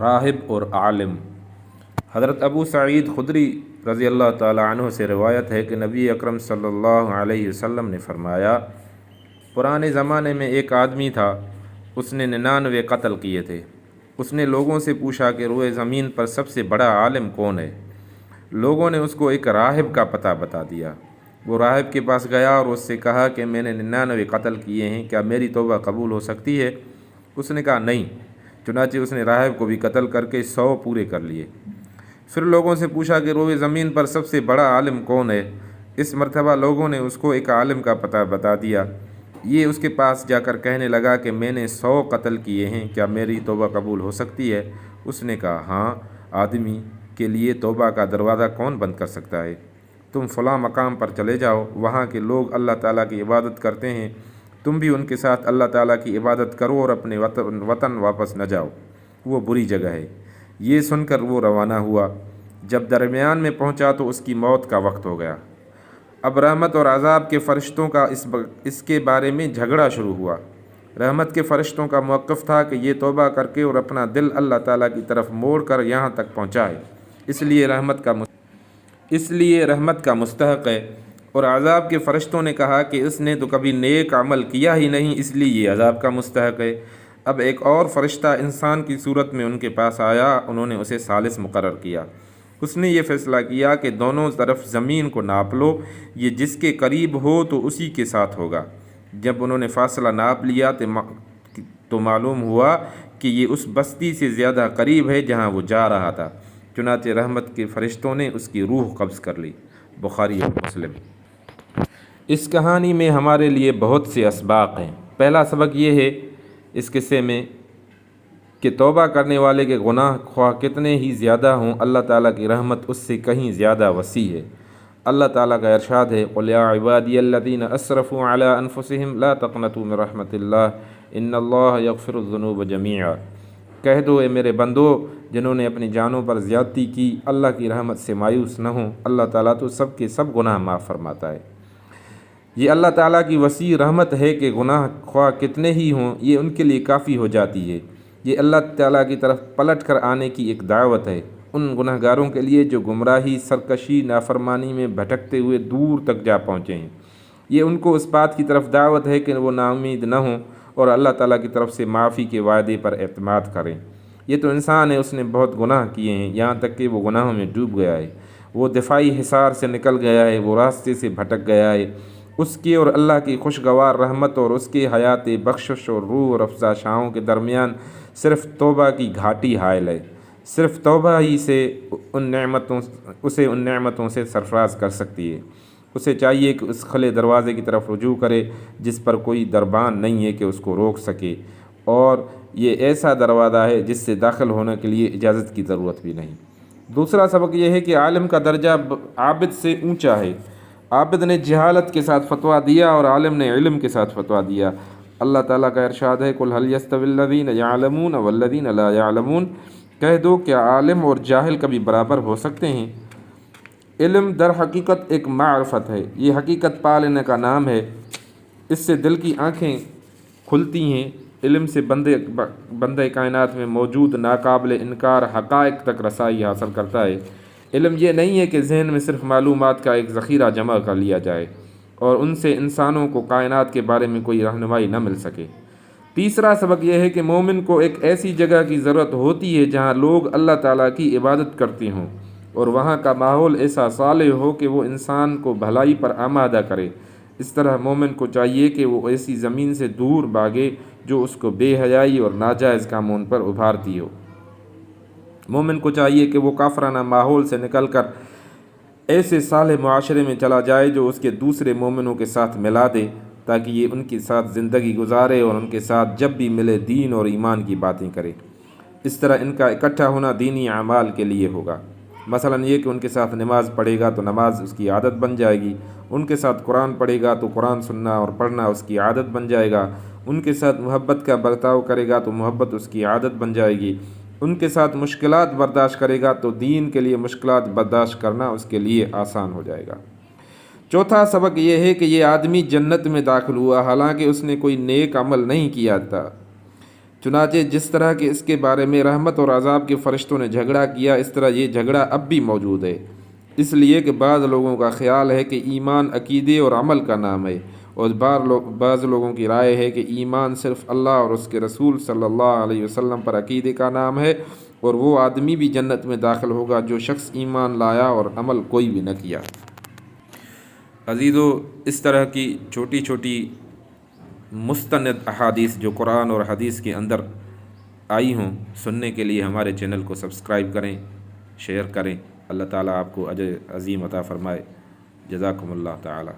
راہب اور عالم۔ حضرت ابو سعید خدری رضی اللہ تعالیٰ عنہ سے روایت ہے کہ نبی اکرم صلی اللہ علیہ وسلم نے فرمایا، پرانے زمانے میں ایک آدمی تھا، اس نے 99 قتل کیے تھے۔ اس نے لوگوں سے پوچھا کہ روئے زمین پر سب سے بڑا عالم کون ہے؟ لوگوں نے اس کو ایک راہب کا پتہ بتا دیا۔ وہ راہب کے پاس گیا اور اس سے کہا کہ میں نے 99 قتل کیے ہیں، کیا میری توبہ قبول ہو سکتی ہے؟ اس نے کہا نہیں۔ چنانچہ اس نے راہب کو بھی قتل کر کے 100 پورے کر لیے۔ پھر لوگوں سے پوچھا کہ روئے زمین پر سب سے بڑا عالم کون ہے؟ اس مرتبہ لوگوں نے اس کو ایک عالم کا پتہ بتا دیا۔ یہ اس کے پاس جا کر کہنے لگا کہ میں نے 100 قتل کیے ہیں، کیا میری توبہ قبول ہو سکتی ہے؟ اس نے کہا ہاں، آدمی کے لیے توبہ کا دروازہ کون بند کر سکتا ہے؟ تم فلاں مقام پر چلے جاؤ، وہاں کے لوگ اللہ تعالیٰ کی عبادت کرتے ہیں، تم بھی ان کے ساتھ اللہ تعالیٰ کی عبادت کرو اور اپنے وطن واپس نہ جاؤ، وہ بری جگہ ہے۔ یہ سن کر وہ روانہ ہوا۔ جب درمیان میں پہنچا تو اس کی موت کا وقت ہو گیا۔ اب رحمت اور عذاب کے فرشتوں کا اس کے بارے میں جھگڑا شروع ہوا۔ رحمت کے فرشتوں کا موقف تھا کہ یہ توبہ کر کے اور اپنا دل اللہ تعالیٰ کی طرف موڑ کر یہاں تک پہنچائے، اس لیے رحمت کا مستحق ہے، اور عذاب کے فرشتوں نے کہا کہ اس نے تو کبھی نیک عمل کیا ہی نہیں، اس لیے یہ عذاب کا مستحق ہے۔ اب ایک اور فرشتہ انسان کی صورت میں ان کے پاس آیا، انہوں نے اسے ثالث مقرر کیا۔ اس نے یہ فیصلہ کیا کہ دونوں طرف زمین کو ناپ لو، یہ جس کے قریب ہو تو اسی کے ساتھ ہوگا۔ جب انہوں نے فاصلہ ناپ لیا تو معلوم ہوا کہ یہ اس بستی سے زیادہ قریب ہے جہاں وہ جا رہا تھا۔ چنانچہ رحمت کے فرشتوں نے اس کی روح قبض کر لی۔ بخاری اور مسلم۔ اس کہانی میں ہمارے لیے بہت سے اسباق ہیں۔ پہلا سبق یہ ہے اس قصے میں کہ توبہ کرنے والے کے گناہ خواہ کتنے ہی زیادہ ہوں، اللہ تعالیٰ کی رحمت اس سے کہیں زیادہ وسیع ہے۔ اللہ تعالیٰ کا ارشاد ہے، قُلْ يَا عِبَادِيَ الَّذِينَ أَسْرَفُوا عَلَىٰ أَنفُسِهِمْ لَا تَقْنَطُوا مِن رَحْمَةِ اللَّهِ إِنَّ اللَّهَ يَغْفِرُ الذُّنُوبَ جَمِيعًا۔ کہہ دو اے میرے بندو جنہوں نے اپنی جانوں پر زیادتی کی، اللہ کی رحمت سے مایوس نہ ہوں، اللہ تعالیٰ تو سب کے سب گناہ معاف فرماتا ہے۔ یہ اللہ تعالیٰ کی وسیع رحمت ہے کہ گناہ خواہ کتنے ہی ہوں یہ ان کے لیے کافی ہو جاتی ہے۔ یہ اللہ تعالیٰ کی طرف پلٹ کر آنے کی ایک دعوت ہے ان گناہ گاروں کے لیے جو گمراہی، سرکشی، نافرمانی میں بھٹکتے ہوئے دور تک جا پہنچے ہیں۔ یہ ان کو اس بات کی طرف دعوت ہے کہ وہ نا امید نہ ہوں اور اللہ تعالیٰ کی طرف سے معافی کے وعدے پر اعتماد کریں۔ یہ تو انسان ہے، اس نے بہت گناہ کیے ہیں، یہاں تک کہ وہ گناہوں میں ڈوب گیا ہے، وہ دفاعی حصار سے نکل گیا ہے، وہ راستے سے بھٹک گیا ہے۔ اس کی اور اللہ کی خوشگوار رحمت اور اس کے حیات بخشش اور روح اور افزا شاہوں کے درمیان صرف توبہ کی گھاٹی حائل ہے۔ صرف توبہ ہی سے اسے ان نعمتوں سے سرفراز کر سکتی ہے۔ اسے چاہیے کہ اس کھلے دروازے کی طرف رجوع کرے جس پر کوئی دربان نہیں ہے کہ اس کو روک سکے، اور یہ ایسا دروازہ ہے جس سے داخل ہونے کے لیے اجازت کی ضرورت بھی نہیں۔ دوسرا سبق یہ ہے کہ عالم کا درجہ عابد سے اونچا ہے۔ عابد نے جہالت کے ساتھ فتویٰ دیا اور عالم نے علم کے ساتھ فتویٰ دیا۔ اللہ تعالیٰ کا ارشاد ہے، قُلْ هَلْ يَسْتَوِي الَّذِينَ يَعْلَمُونَ وَالَّذِينَ لَا يَعْلَمُونَ۔ کہہ دو کیا عالم اور جاہل کبھی برابر ہو سکتے ہیں؟ علم در حقیقت ایک معرفت ہے، یہ حقیقت پا لینے کا نام ہے، اس سے دل کی آنکھیں کھلتی ہیں۔ علم سے بندے کائنات میں موجود ناقابل انکار حقائق تک رسائی حاصل کرتا ہے۔ علم یہ نہیں ہے کہ ذہن میں صرف معلومات کا ایک ذخیرہ جمع کر لیا جائے اور ان سے انسانوں کو کائنات کے بارے میں کوئی رہنمائی نہ مل سکے۔ تیسرا سبق یہ ہے کہ مومن کو ایک ایسی جگہ کی ضرورت ہوتی ہے جہاں لوگ اللہ تعالیٰ کی عبادت کرتے ہوں اور وہاں کا ماحول ایسا صالح ہو کہ وہ انسان کو بھلائی پر آمادہ کرے۔ اس طرح مومن کو چاہیے کہ وہ ایسی زمین سے دور بھاگے جو اس کو بے حیائی اور ناجائز کاموں پر ابھارتی ہو۔ مومن کو چاہیے کہ وہ کافرانہ ماحول سے نکل کر ایسے صالح معاشرے میں چلا جائے جو اس کے دوسرے مومنوں کے ساتھ ملا دے، تاکہ یہ ان کے ساتھ زندگی گزارے اور ان کے ساتھ جب بھی ملے دین اور ایمان کی باتیں کرے۔ اس طرح ان کا اکٹھا ہونا دینی اعمال کے لیے ہوگا۔ مثلا یہ کہ ان کے ساتھ نماز پڑھے گا تو نماز اس کی عادت بن جائے گی، ان کے ساتھ قرآن پڑھے گا تو قرآن سننا اور پڑھنا اس کی عادت بن جائے گا، ان کے ساتھ محبت کا برتاؤ کرے گا تو محبت اس کی عادت بن جائے گی، ان کے ساتھ مشکلات برداشت کرے گا تو دین کے لیے مشکلات برداشت کرنا اس کے لیے آسان ہو جائے گا۔ چوتھا سبق یہ ہے کہ یہ آدمی جنت میں داخل ہوا حالانکہ اس نے کوئی نیک عمل نہیں کیا تھا۔ چنانچہ جس طرح کہ اس کے بارے میں رحمت اور عذاب کے فرشتوں نے جھگڑا کیا، اس طرح یہ جھگڑا اب بھی موجود ہے، اس لیے کہ بعض لوگوں کا خیال ہے کہ ایمان عقیدے اور عمل کا نام ہے، اور بعض لوگوں کی رائے ہے کہ ایمان صرف اللہ اور اس کے رسول صلی اللہ علیہ وسلم پر عقیدے کا نام ہے، اور وہ آدمی بھی جنت میں داخل ہوگا جو شخص ایمان لایا اور عمل کوئی بھی نہ کیا۔ عزیزو، اس طرح کی چھوٹی چھوٹی مستند احادیث جو قرآن اور حدیث کے اندر آئی ہوں، سننے کے لیے ہمارے چینل کو سبسکرائب کریں، شیئر کریں۔ اللہ تعالیٰ آپ کو اجر عظیم عطا فرمائے۔ جزاکم اللہ تعالیٰ۔